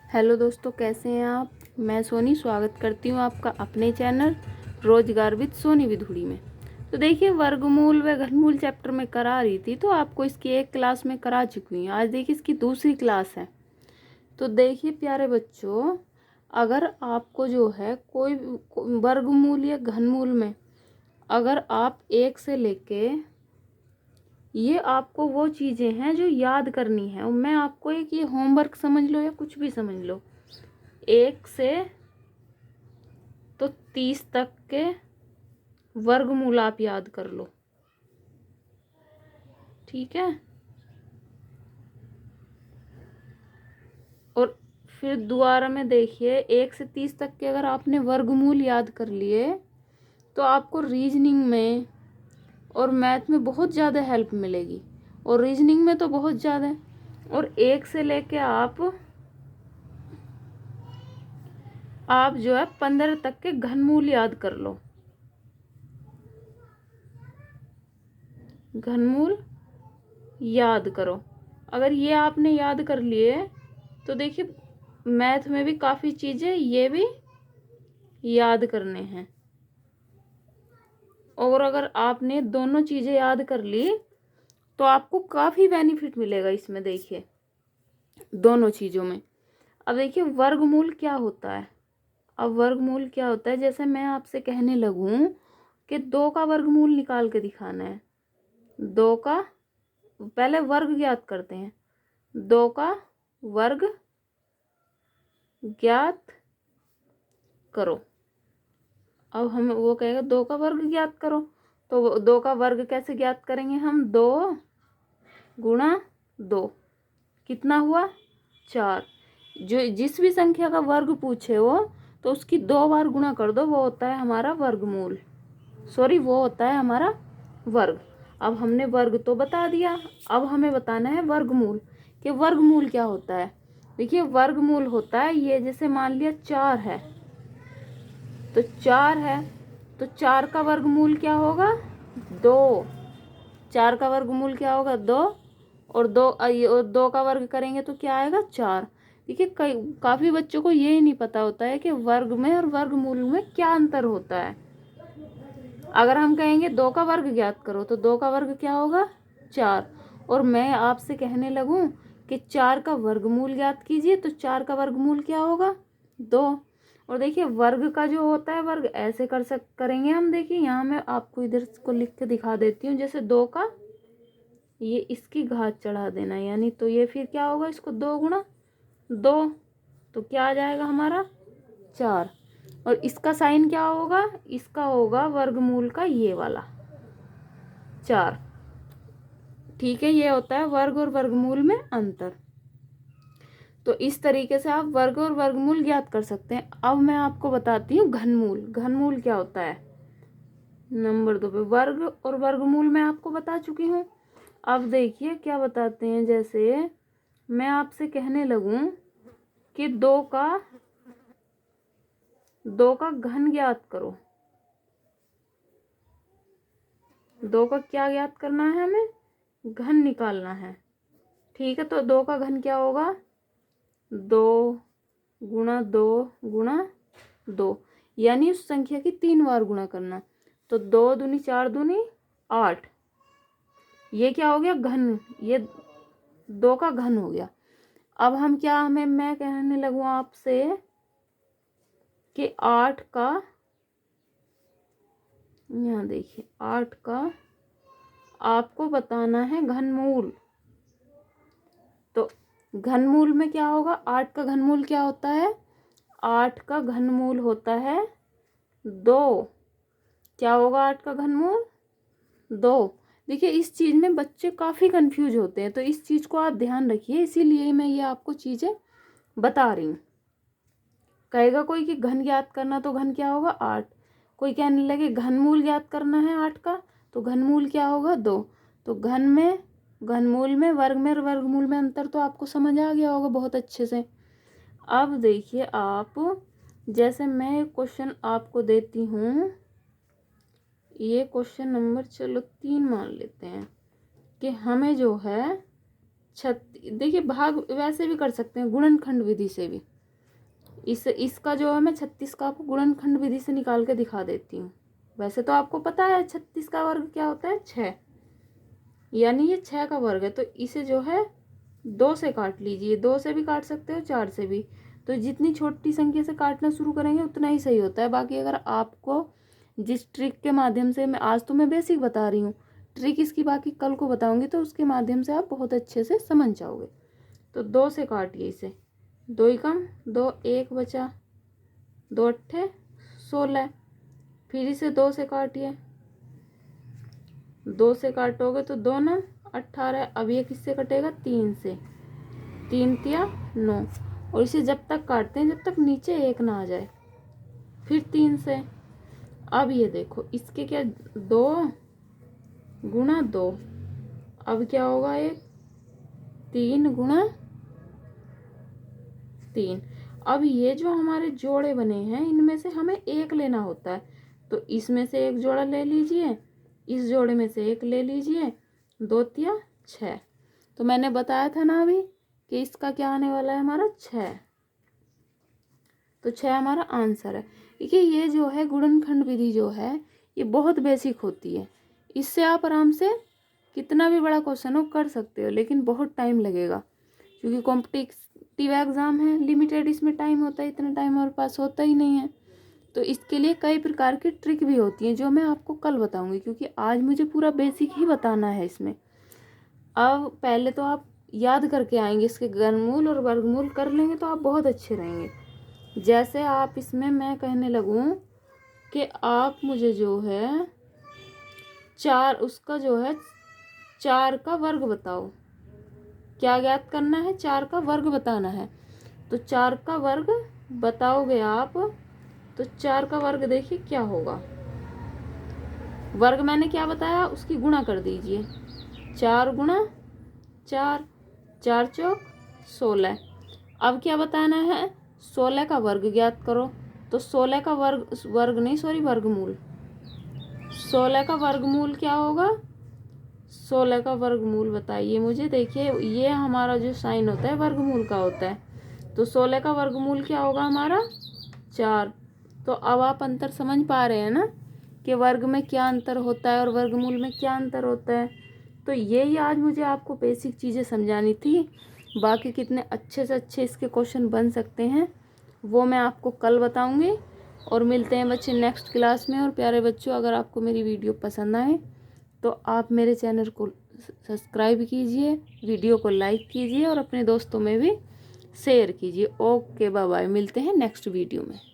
Hello दोस्तों, कैसे हैं आप। मैं सोनी स्वागत करती हूँ आपका अपने चैनल रोजगार विद सोनी विधुड़ी में। तो देखिए, वर्गमूल व घनमूल चैप्टर में करा रही थी, तो आपको इसकी एक क्लास में करा चुकी हूँ। आज देखिए इसकी दूसरी क्लास है। तो देखिए प्यारे बच्चों, अगर आपको जो है कोई वर्गमूल या घनमूल में अगर आप 1 से लेके, ये आपको वो चीज़ें हैं जो याद करनी है। और मैं आपको एक ये होमवर्क समझ लो या कुछ भी समझ लो, 1 से तो 30 तक के वर्गमूल आप याद कर लो, ठीक है। और फिर दोबारा में देखिए, 1 से 30 तक के अगर आपने वर्गमूल याद कर लिए तो आपको रीजनिंग में और मैथ में बहुत ज़्यादा हेल्प मिलेगी। और रीजनिंग में तो बहुत ज़्यादा। और 1 से लेके आप जो है 15 तक के घनमूल याद कर लो। घनमूल याद करो। अगर ये आपने याद कर लिए तो देखिए मैथ में भी काफ़ी चीज़ें ये भी याद करने हैं। और अगर आपने दोनों चीज़ें याद कर ली तो आपको काफ़ी बेनिफिट मिलेगा इसमें। देखिए दोनों चीज़ों में। अब देखिए वर्गमूल क्या होता है। अब वर्गमूल क्या होता है, जैसे मैं आपसे कहने लगूं कि 2 का वर्गमूल निकाल के दिखाना है। 2 का पहले वर्ग ज्ञात करते हैं। 2 का वर्ग ज्ञात करो। अब हम वो कहेगा 2 का वर्ग ज्ञात करो, तो 2 का वर्ग कैसे ज्ञात करेंगे हम। 2 गुणा 2 कितना हुआ 4। जो जिस भी संख्या का वर्ग पूछे हो तो उसकी 2 बार गुणा कर दो, वो होता है हमारा वर्गमूल। वो होता है हमारा वर्ग। अब हमने वर्ग तो बता दिया, अब हमें बताना है वर्गमूल कि वर्गमूल क्या होता है। देखिए वर्गमूल होता है ये, जैसे मान लिया 4 है तो 4 है तो 4 का वर्गमूल क्या होगा 2। 4 का वर्गमूल क्या होगा 2। और 2 का वर्ग करेंगे तो क्या आएगा 4। देखिए काफी बच्चों को ये ही नहीं पता होता है कि वर्ग में और वर्गमूल में क्या अंतर होता है। अगर हम कहेंगे 2 का वर्ग ज्ञात करो तो 2 का वर्ग क्या होगा 4। और मैं आपसे कहने लगूं कि 4 का वर्गमूल ज्ञात कीजिए तो 4 का वर्गमूल क्या होगा 2। और देखिए वर्ग का जो होता है वर्ग ऐसे करेंगे हम। देखिए यहाँ मैं आपको इधर को लिख के दिखा देती हूँ। जैसे 2 का ये इसकी घात चढ़ा देना, यानी तो ये फिर क्या होगा, इसको 2 गुणा 2 तो क्या आ जाएगा हमारा 4। और इसका साइन क्या होगा, इसका होगा वर्गमूल का ये वाला 4। ठीक है, ये होता है वर्ग और वर्गमूल में अंतर। तो इस तरीके से आप वर्ग और वर्गमूल ज्ञात कर सकते हैं। अब मैं आपको बताती हूँ घनमूल। घनमूल क्या होता है। नंबर 2 पे वर्ग और वर्गमूल मैं आपको बता चुकी हूँ। अब देखिए क्या बताते हैं, जैसे मैं आपसे कहने लगूं कि 2 का घन ज्ञात करो। 2 का क्या ज्ञात करना है, हमें घन निकालना है। ठीक है, तो 2 का घन क्या होगा 2 गुणा 2 गुणा 2, यानी उस संख्या की 3 बार गुणा करना। तो 2 दूनी 4 दूनी 8। ये क्या हो गया घन, ये 2 का घन हो गया। अब हम क्या मैं कहने लगूं आपसे कि 8 का, यहाँ देखिए 8 का आपको बताना है घनमूल। तो घनमूल में क्या होगा, 8 का घनमूल क्या होता है, 8 का घनमूल होता है 2। क्या होगा 8 का घनमूल 2। देखिए इस चीज़ में बच्चे काफ़ी कंफ्यूज होते हैं, तो इस चीज़ को आप ध्यान रखिए, इसीलिए मैं ये आपको चीज़ें बता रही हूँ। कहेगा कोई कि घन ज्ञात करना, तो घन क्या होगा 8। कोई कहने लगे घनमूल ज्ञात करना है 8 का, तो घनमूल क्या होगा 2। तो घनमूल में वर्ग और वर्गमूल में अंतर तो आपको समझ आ गया होगा बहुत अच्छे से। अब देखिए आप, जैसे मैं क्वेश्चन आपको देती हूँ, ये क्वेश्चन नंबर चलो 3 मान लेते हैं कि हमें जो है देखिए भाग वैसे भी कर सकते हैं, गुणनखंड विधि से भी। इसका जो है मैं 36 का आपको गुणनखंड विधि से निकाल के दिखा देती हूँ। वैसे तो आपको पता है 36 का वर्ग क्या होता है, 6, यानी ये 6 का वर्ग है। तो इसे जो है 2 से काट लीजिए, 2 से भी काट सकते हो, 4 से भी। तो जितनी छोटी संख्या से काटना शुरू करेंगे उतना ही सही होता है। बाकी अगर आपको जिस ट्रिक के माध्यम से मैं आज तो मैं बेसिक बता रही हूँ, ट्रिक इसकी बाकी कल को बताऊंगी, तो उसके माध्यम से आप बहुत अच्छे से समझ जाओगे। तो 2 से काटिए इसे, 2 ही कम 2, 1 बचा, 2 अट्ठे 16। फिर इसे 2 से काटिए, 2 से काटोगे तो 2 ना 18। अब ये किससे कटेगा, 3 से, 3 तिया 9। और इसे जब तक काटते हैं जब तक नीचे 1 ना आ जाए। फिर 3 से, अब ये देखो इसके क्या, 2 गुणा 2, अब क्या होगा, 1 3 गुणा 3। अब ये जो हमारे जोड़े बने हैं इनमें से हमें एक लेना होता है। तो इसमें से एक जोड़ा ले लीजिए, इस जोड़े में से एक ले लीजिए, 2 तिया 6। तो मैंने बताया था ना अभी कि इसका क्या आने वाला है हमारा 6। तो 6 हमारा आंसर है। देखिए ये जो है गुणनखंड विधि जो है ये बहुत बेसिक होती है। इससे आप आराम से कितना भी बड़ा क्वेश्चन हो कर सकते हो, लेकिन बहुत टाइम लगेगा क्योंकि कॉम्पिटिटिव एग्जाम है, लिमिटेड इसमें टाइम होता है, इतना टाइम हमारे पास होता ही नहीं है। तो इसके लिए कई प्रकार की ट्रिक भी होती हैं जो मैं आपको कल बताऊंगी, क्योंकि आज मुझे पूरा बेसिक ही बताना है इसमें। अब पहले तो आप याद करके आएंगे, इसके घनमूल और वर्गमूल कर लेंगे तो आप बहुत अच्छे रहेंगे। जैसे आप इसमें मैं कहने लगूं कि आप मुझे जो है 4 उसका जो है 4 का वर्ग बताओ। क्या ज्ञात करना है, 4 का वर्ग बताना है। तो 4 का वर्ग बताओगे आप, तो 4 का वर्ग देखिए क्या होगा। वर्ग मैंने क्या बताया, उसकी गुणा कर दीजिए, 4 गुणा 4, 4 चौक 16। अब क्या बताना है, 16 का वर्ग ज्ञात करो। तो 16 का वर्ग नहीं सॉरी वर्गमूल, 16 का वर्गमूल क्या होगा, 16 का वर्गमूल बताइए मुझे। देखिए ये हमारा जो साइन होता है वर्गमूल का होता है। तो 16 का वर्गमूल क्या होगा हमारा 4। तो अब आप अंतर समझ पा रहे हैं ना कि वर्ग में क्या अंतर होता है और वर्गमूल में क्या अंतर होता है। तो यही आज मुझे आपको बेसिक चीज़ें समझानी थी। बाकी कितने अच्छे से अच्छे इसके क्वेश्चन बन सकते हैं वो मैं आपको कल बताऊंगी। और मिलते हैं बच्चे नेक्स्ट क्लास में। और प्यारे बच्चों, अगर आपको मेरी वीडियो पसंद आए तो आप मेरे चैनल को सब्सक्राइब कीजिए, वीडियो को लाइक कीजिए और अपने दोस्तों में भी शेयर कीजिए। ओके बाय बाय, मिलते हैं नेक्स्ट वीडियो में।